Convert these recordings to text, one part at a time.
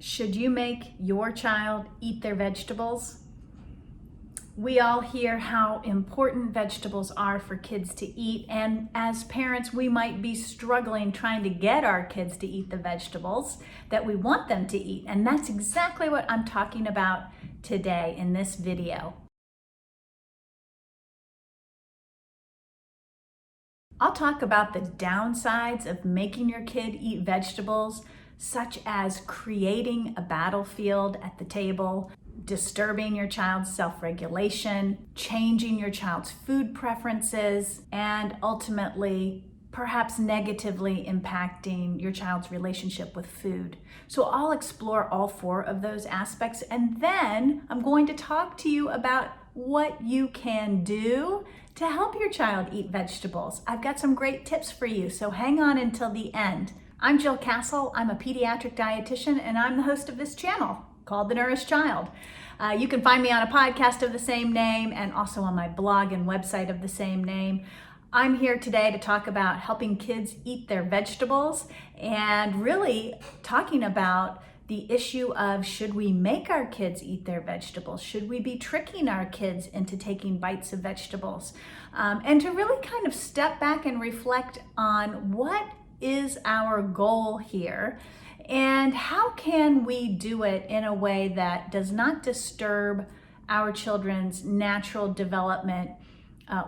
Should you make your child eat their vegetables? We all hear how important vegetables are for kids to eat, and as parents, we might be struggling trying to get our kids to eat the vegetables that we want them to eat, and that's exactly what I'm talking about today in this video. I'll talk about the downsides of making your kid eat vegetables, such as creating a battlefield at the table, disturbing your child's self-regulation, changing your child's food preferences, and ultimately, perhaps negatively impacting your child's relationship with food. So I'll explore all four of those aspects, and then I'm going to talk to you about what you can do to help your child eat vegetables. I've got some great tips for you, so hang on until the end. I'm Jill Castle. I'm a pediatric dietitian, and I'm the host of this channel called The Nourished Child. You can find me on a podcast of the same name and also on my blog and website of the same name. I'm here today to talk about helping kids eat their vegetables and really talking about the issue of, should we make our kids eat their vegetables? Should we be tricking our kids into taking bites of vegetables? And to really kind of step back and reflect on what is our goal here and how can we do it in a way that does not disturb our children's natural development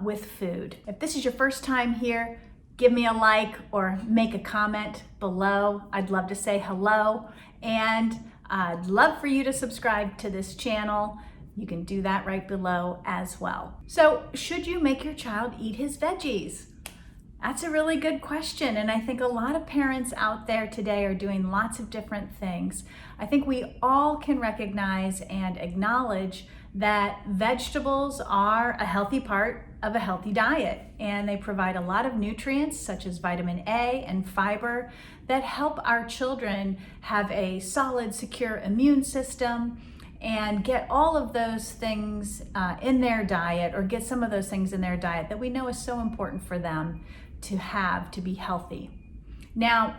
with food. If this is your first time here, give me a like or make a comment below. I'd love to say hello, and I'd love for you to subscribe to this channel. You can do that right below as well. So, should you make your child eat his veggies? That's a really good question, and I think a lot of parents out there today are doing lots of different things. I think we all can recognize and acknowledge that vegetables are a healthy part of a healthy diet, and they provide a lot of nutrients such as vitamin A and fiber that help our children have a solid, secure immune system and get all of those things in their diet, or get some of those things in their diet that we know is so important for them to have to be healthy. Now,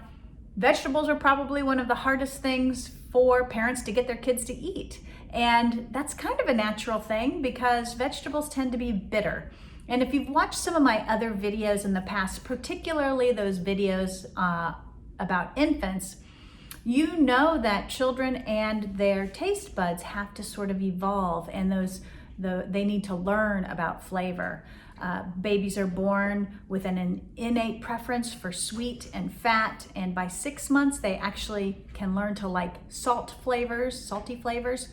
vegetables are probably one of the hardest things for parents to get their kids to eat. And that's kind of a natural thing because vegetables tend to be bitter. And if you've watched some of my other videos in the past, particularly those videos about infants, you know that children and their taste buds have to sort of evolve, and they need to learn about flavor. Babies are born with an innate preference for sweet and fat, and by 6 months they actually can learn to like salty flavors.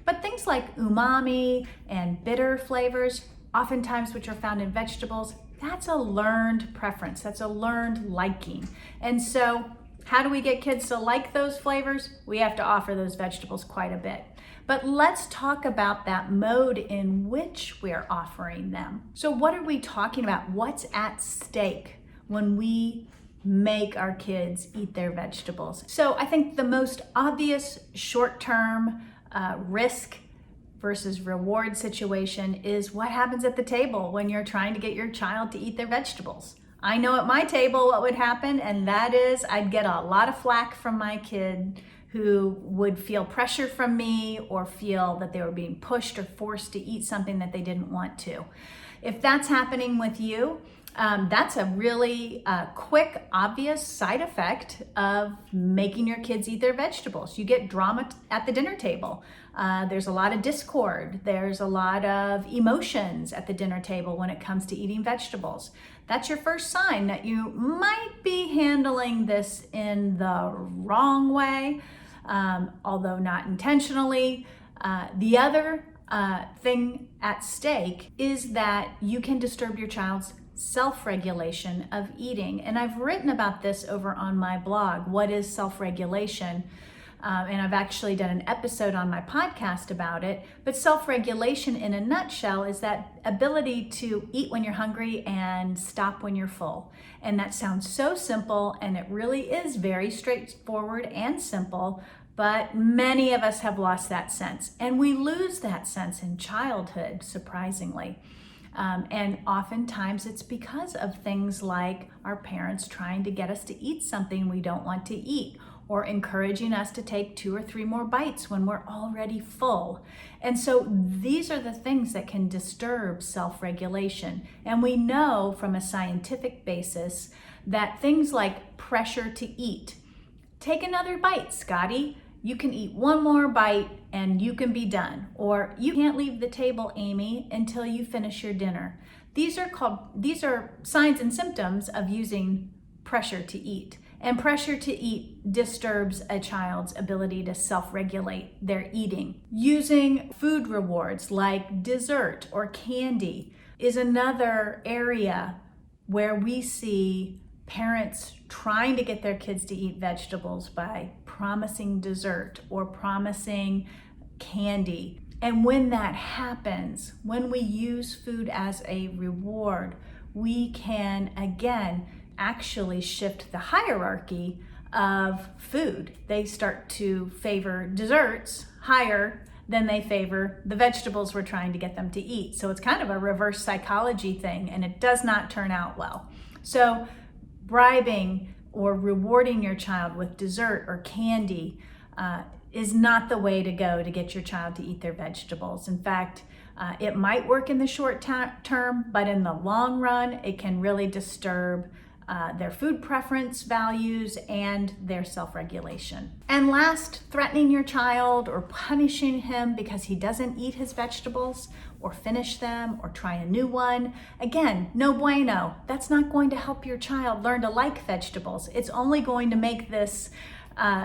But things like umami and bitter flavors, oftentimes which are found in vegetables, that's a learned preference, that's a learned liking. And so how do we get kids to like those flavors? We have to offer those vegetables quite a bit. But let's talk about that mode in which we're offering them. So what are we talking about? What's at stake when we make our kids eat their vegetables? So I think the most obvious short-term risk versus reward situation is what happens at the table when you're trying to get your child to eat their vegetables. I know at my table what would happen, and that is I'd get a lot of flack from my kid who would feel pressure from me or feel that they were being pushed or forced to eat something that they didn't want to. If that's happening with you, that's a really quick, obvious side effect of making your kids eat their vegetables. You get drama at the dinner table. There's a lot of discord. There's a lot of emotions at the dinner table when it comes to eating vegetables. That's your first sign that you might be handling this in the wrong way, although not intentionally. The other thing at stake is that you can disturb your child's self-regulation of eating. And I've written about this over on my blog, What is Self-Regulation? And I've actually done an episode on my podcast about it. But self-regulation in a nutshell is that ability to eat when you're hungry and stop when you're full. And that sounds so simple, and it really is very straightforward and simple, but many of us have lost that sense. And we lose that sense in childhood, surprisingly. And oftentimes it's because of things like our parents trying to get us to eat something we don't want to eat, or encouraging us to take 2 or 3 more bites when we're already full. And so these are the things that can disturb self-regulation. And we know from a scientific basis that things like pressure to eat, take another bite, Scotty. You can eat 1 more bite and you can be done. Or you can't leave the table, Amy, until you finish your dinner. These are signs and symptoms of using pressure to eat. And pressure to eat disturbs a child's ability to self-regulate their eating. Using food rewards like dessert or candy is another area where we see parents trying to get their kids to eat vegetables by promising dessert or promising candy. And when that happens, when we use food as a reward, we can again actually shift the hierarchy of food. They start to favor desserts higher than they favor the vegetables we're trying to get them to eat. So it's kind of a reverse psychology thing, and it does not turn out well. So bribing or rewarding your child with dessert or candy is not the way to go to get your child to eat their vegetables. In fact, it might work in the short term, but in the long run, it can really disturb their food preference values and their self-regulation. And last, threatening your child or punishing him because he doesn't eat his vegetables or finish them or try a new one. Again, no bueno. That's not going to help your child learn to like vegetables. It's only going to make this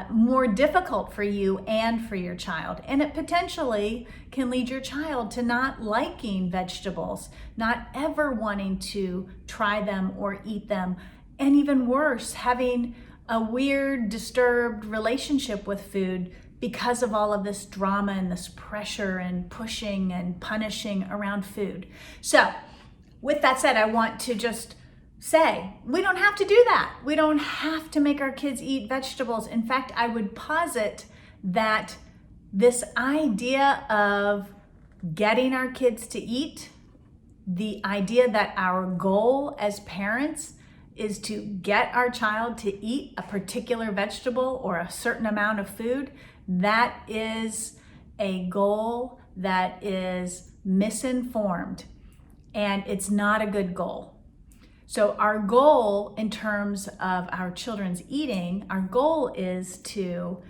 more difficult for you and for your child. And it potentially can lead your child to not liking vegetables, not ever wanting to try them or eat them, and even worse, having a weird, disturbed relationship with food because of all of this drama and this pressure and pushing and punishing around food. So with that said, I want to just say, we don't have to do that. We don't have to make our kids eat vegetables. In fact, I would posit that this idea of getting our kids to eat, the idea that our goal as parents is to get our child to eat a particular vegetable or a certain amount of food, that is a goal that is misinformed, and it's not a good goal. So our goal in terms of our children's eating, our goal is to,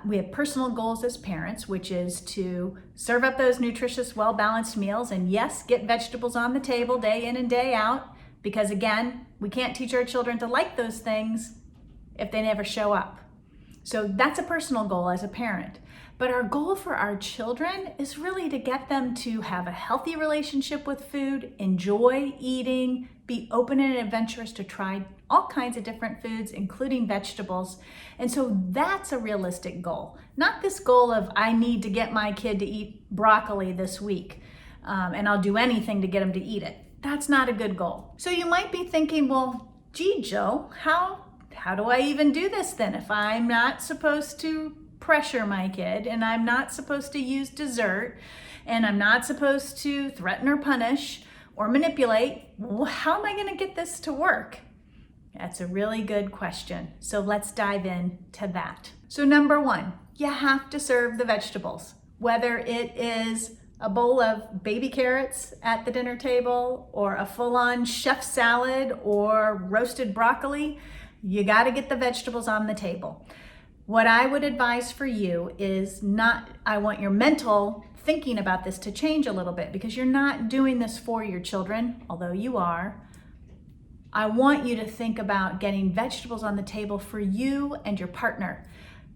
we have personal goals as parents, which is to serve up those nutritious, well-balanced meals, and yes, get vegetables on the table day in and day out, because again, we can't teach our children to like those things if they never show up. So that's a personal goal as a parent. But our goal for our children is really to get them to have a healthy relationship with food, enjoy eating, be open and adventurous to try all kinds of different foods, including vegetables. And so that's a realistic goal. Not this goal of, I need to get my kid to eat broccoli this week, and I'll do anything to get him to eat it. That's not a good goal. So you might be thinking, well, gee, Jill, how do I even do this then if I'm not supposed to pressure my kid, and I'm not supposed to use dessert, and I'm not supposed to threaten or punish or manipulate? How am I going to get this to work? That's a really good question. So let's dive into that. So number 1, you have to serve the vegetables, whether it is a bowl of baby carrots at the dinner table or a full-on chef salad or roasted broccoli. You got to get the vegetables on the table. What I would advise for you is I want your mental thinking about this to change a little bit, because you're not doing this for your children, although you are. I want you to think about getting vegetables on the table for you and your partner,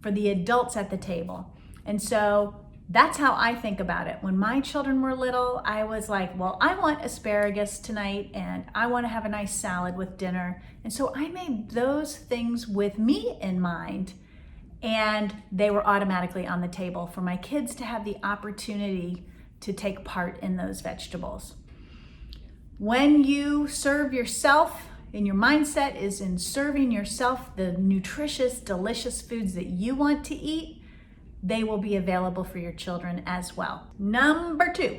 for the adults at the table. And so that's how I think about it. When my children were little, I was like, well, I want asparagus tonight and I want to have a nice salad with dinner. And so I made those things with me in mind, and they were automatically on the table for my kids to have the opportunity to take part in those vegetables. When you serve yourself, and your mindset is in serving yourself the nutritious, delicious foods that you want to eat, they will be available for your children as well. Number 2,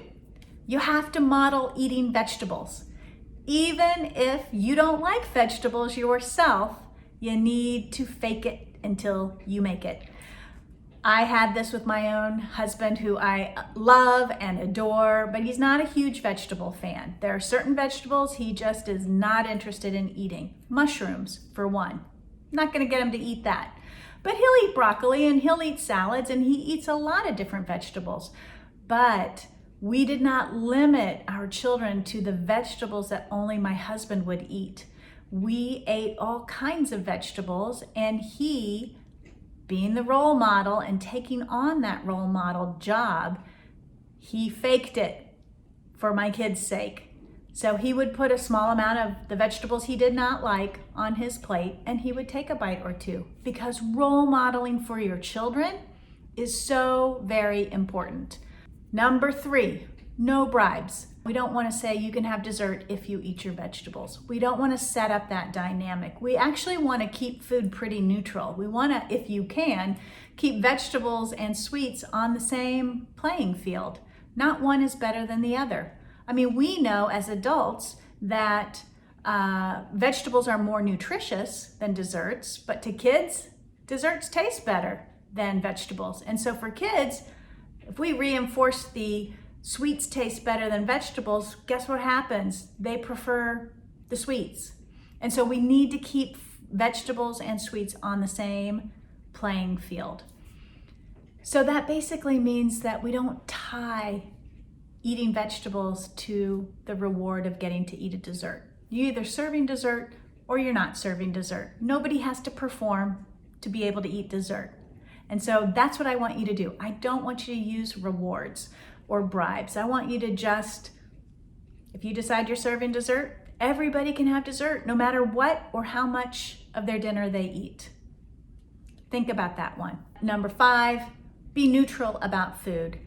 you have to model eating vegetables. Even if you don't like vegetables yourself, you need to fake it until you make it. I had this with my own husband, who I love and adore, but he's not a huge vegetable fan. There are certain vegetables he just is not interested in eating. Mushrooms, for one. Not gonna get him to eat that. But he'll eat broccoli and he'll eat salads, and he eats a lot of different vegetables. But we did not limit our children to the vegetables that only my husband would eat. We ate all kinds of vegetables, and he, being the role model and taking on that role model job, he faked it for my kids' sake. So he would put a small amount of the vegetables he did not like on his plate, and he would take a bite or two, because role modeling for your children is so very important. Number 3, no bribes. We don't want to say you can have dessert if you eat your vegetables. We don't want to set up that dynamic. We actually want to keep food pretty neutral. We want to, if you can, keep vegetables and sweets on the same playing field. Not one is better than the other. I mean, we know as adults that vegetables are more nutritious than desserts, but to kids, desserts taste better than vegetables. And so for kids, if we reinforce the sweets taste better than vegetables, guess what happens? They prefer the sweets. And so we need to keep vegetables and sweets on the same playing field. So that basically means that we don't tie eating vegetables to the reward of getting to eat a dessert. You're either serving dessert or you're not serving dessert. Nobody has to perform to be able to eat dessert. And so that's what I want you to do. I don't want you to use rewards or bribes. I want you to just, if you decide you're serving dessert, everybody can have dessert no matter what or how much of their dinner they eat. Think about that one. Number 5, be neutral about food.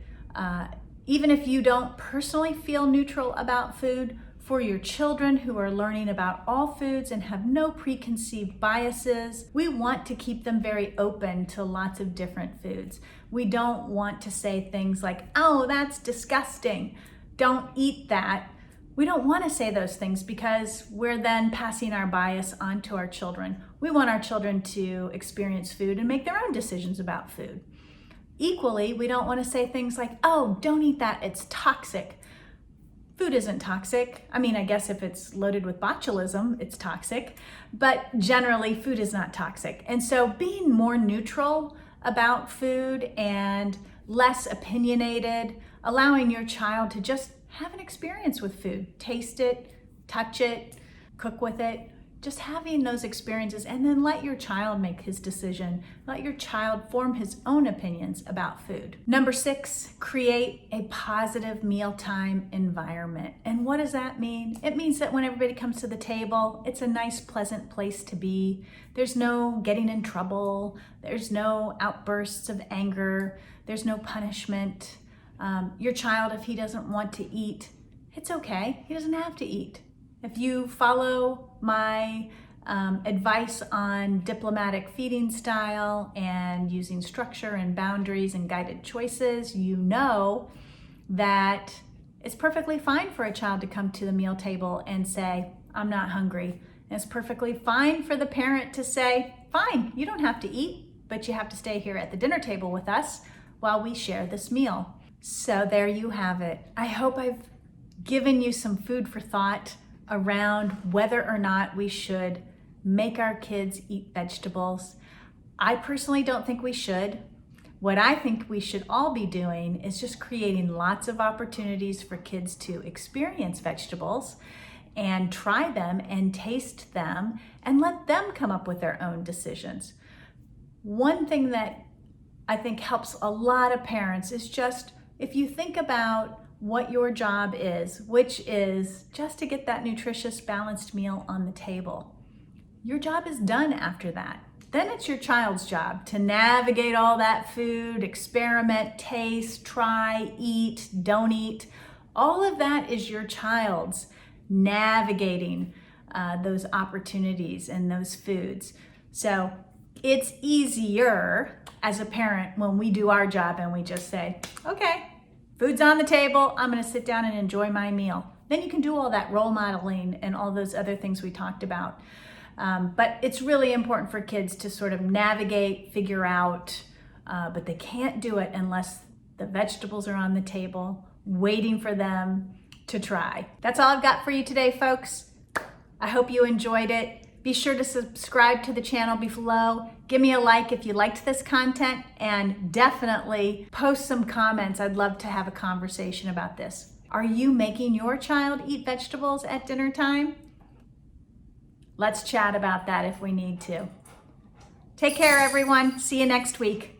Even if you don't personally feel neutral about food, for your children who are learning about all foods and have no preconceived biases, we want to keep them very open to lots of different foods. We don't want to say things like, oh, that's disgusting, don't eat that. We don't want to say those things because we're then passing our bias on to our children. We want our children to experience food and make their own decisions about food. Equally, we don't want to say things like, oh, don't eat that, it's toxic. Food isn't toxic. I mean, I guess if it's loaded with botulism, it's toxic, but generally food is not toxic. And so being more neutral about food and less opinionated, allowing your child to just have an experience with food, taste it, touch it, cook with it, just having those experiences, and then let your child make his decision. Let your child form his own opinions about food. Number 6, create a positive mealtime environment. And what does that mean? It means that when everybody comes to the table, it's a nice, pleasant place to be. There's no getting in trouble. There's no outbursts of anger. There's no punishment. Your child, if he doesn't want to eat, it's okay. He doesn't have to eat. If you follow my advice on diplomatic feeding style and using structure and boundaries and guided choices, you know that it's perfectly fine for a child to come to the meal table and say, I'm not hungry. And it's perfectly fine for the parent to say, fine, you don't have to eat, but you have to stay here at the dinner table with us while we share this meal. So there you have it. I hope I've given you some food for thought around whether or not we should make our kids eat vegetables. I personally don't think we should. What I think we should all be doing is just creating lots of opportunities for kids to experience vegetables and try them and taste them and let them come up with their own decisions. One thing that I think helps a lot of parents is just, if you think about what your job is, which is just to get that nutritious, balanced meal on the table. Your job is done after that. Then it's your child's job to navigate all that food, experiment, taste, try, eat, don't eat. All of that is your child's navigating those opportunities and those foods. So it's easier as a parent when we do our job and we just say, okay, food's on the table, I'm gonna sit down and enjoy my meal. Then you can do all that role modeling and all those other things we talked about. But it's really important for kids to sort of navigate, figure out, but they can't do it unless the vegetables are on the table, waiting for them to try. That's all I've got for you today, folks. I hope you enjoyed it. Be sure to subscribe to the channel below. Give me a like if you liked this content, and definitely post some comments. I'd love to have a conversation about this. Are you making your child eat vegetables at dinner time? Let's chat about that if we need to. Take care, everyone. See you next week.